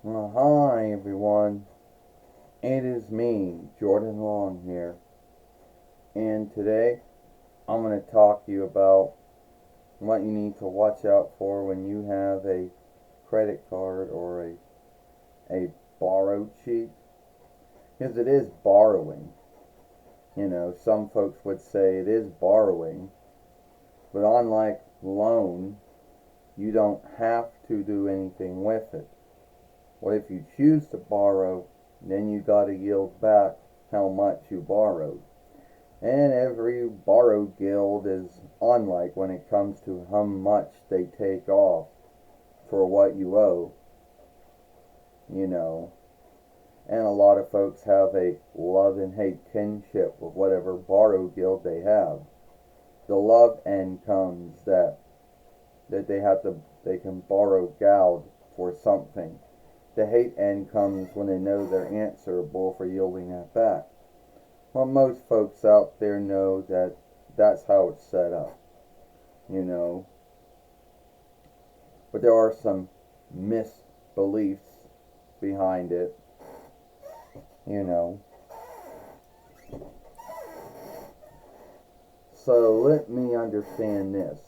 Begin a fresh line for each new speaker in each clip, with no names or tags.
Well, hi everyone. It is me, Jordan Long here. And today I'm going to talk to you about what you need to watch out for when you have a credit card or a borrow cheat. Because it is borrowing. Some folks would say it is borrowing. But unlike loan, you don't have to do anything with it. What if you choose to borrow, then you gotta yield back how much you borrowed. And every borrow guild is unlike when it comes to how much they take off for what you owe, you know. And a lot of folks have a love and hate kinship with whatever borrow guild they have. The love end comes that they can borrow geld for something. The hate end comes when they know they're answerable for yielding that back. Well, most folks out there know that that's how it's set up, you know. But there are some misbeliefs behind it, you know. So let me understand this.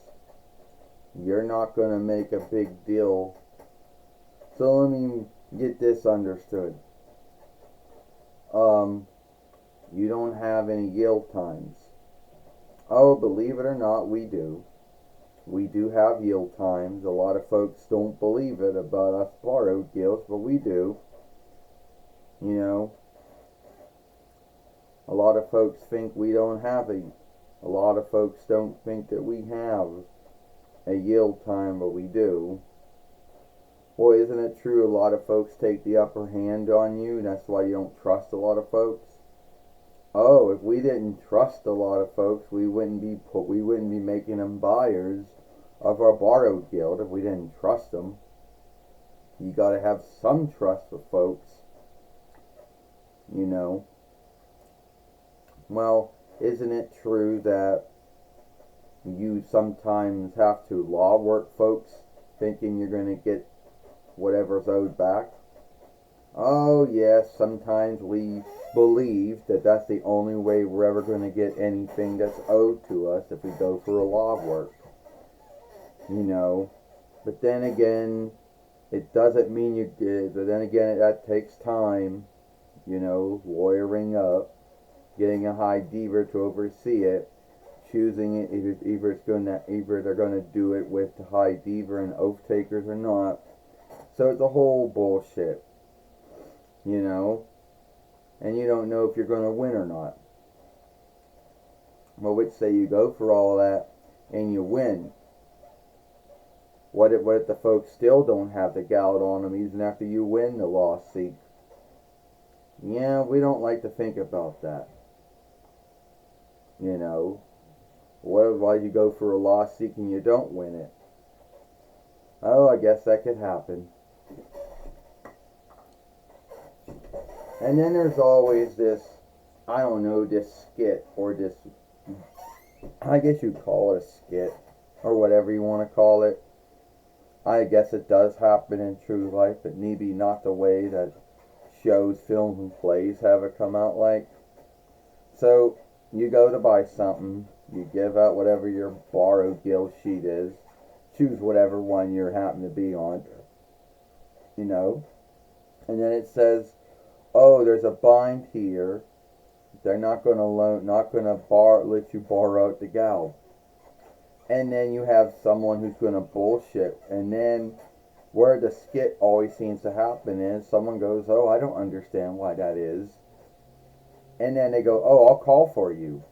You're not going to make a big deal. So let me get this understood. You don't have any yield times. Oh, believe it or not, we do. We do have yield times. A lot of folks don't believe it about us borrowed guilds, but we do. You know, a lot of folks think we don't have a lot of folks don't think that we have a yield time, but we do. Boy, isn't it true a lot of folks take the upper hand on you, and that's why you don't trust a lot of folks? Oh, if we didn't trust a lot of folks, we wouldn't be making them buyers of our borrowed guild if we didn't trust them. You got to have some trust with folks, you know. Well, isn't it true that you sometimes have to law work folks thinking you're going to get whatever's owed back? Oh yes, sometimes we believe that that's the only way we're ever going to get anything that's owed to us if we go for a law work, you know. But then again, it doesn't mean you did. But then again, that takes time, you know, lawyering up, getting a high diva to oversee it, choosing it either they're going to do it with the high diva and oath takers or not. So it's a whole bullshit, you know, and you don't know if you're going to win or not. Well, which say you go for all of that and you win. What if the folks still don't have the gallot on them even after you win the lawsuit? Yeah, we don't like to think about that. You know, why you go for a lawsuit and you don't win it? Oh, I guess that could happen. And then there's always this, I don't know, this skit or this, I guess you'd call it a skit or whatever you want to call it. I guess it does happen in true life, but maybe not the way that shows, films, and plays have it come out like. So you go to buy something, you give out whatever your borrowed guild sheet is, choose whatever one you happen to be on, you know, and then it says, oh, there's a bind here. They're not going to let you borrow out the gal. And then you have someone who's going to bullshit. And then where the skit always seems to happen is someone goes, oh, I don't understand why that is. And then they go, oh, I'll call for you.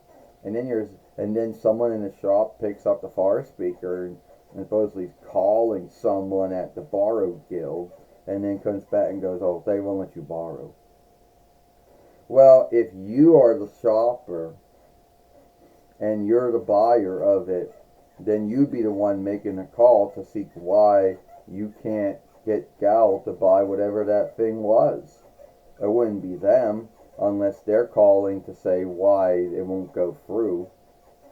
And then someone in the shop picks up the fire speaker and supposedly calling someone at the borrowed guild, and then comes back and goes, oh, they won't let you borrow. Well, if you are the shopper and you're the buyer of it, then you be the one making a call to seek why you can't get gal to buy whatever that thing was. It wouldn't be them unless they're calling to say why it won't go through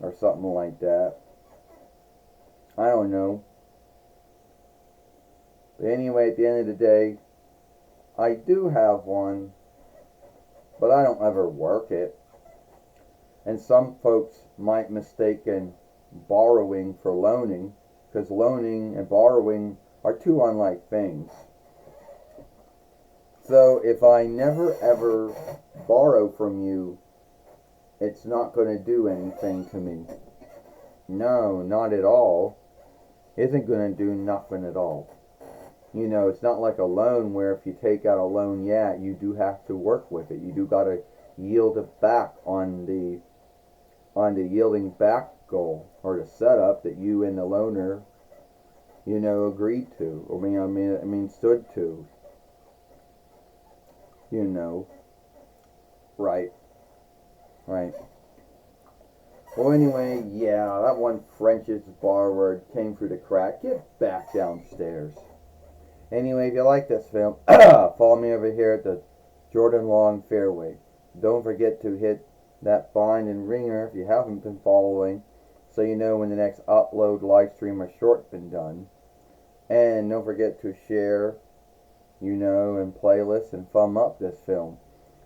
or something like that. I don't know. But anyway, at the end of the day, I do have one, but I don't ever work it. And some folks might mistaken borrowing for loaning, because loaning and borrowing are two unlike things. So if I never ever borrow from you, it's not going to do anything to me. No, not at all. Isn't going to do nothing at all. You know, it's not like a loan where if you take out a loan, yeah, you do have to work with it. You do got to yield it back on the yielding back goal or the setup that you and the loaner, you know, agreed to. I mean, stood to. You know, right, right. Well, anyway, yeah, that one French's bar word came through the crack. Get back downstairs. Anyway, if you like this film, follow me over here at the Jordan Long Fairway. Don't forget to hit that find and ringer if you haven't been following, so you know when the next upload, live stream, or short's been done. And don't forget to share, you know, and playlist and thumb up this film.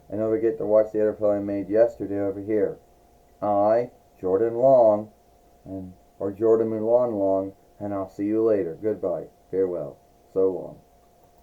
And don't forget to watch the other film I made yesterday over here. Jordan Long, or Jordan Mulan Long, and I'll see you later. Goodbye. Farewell. So long.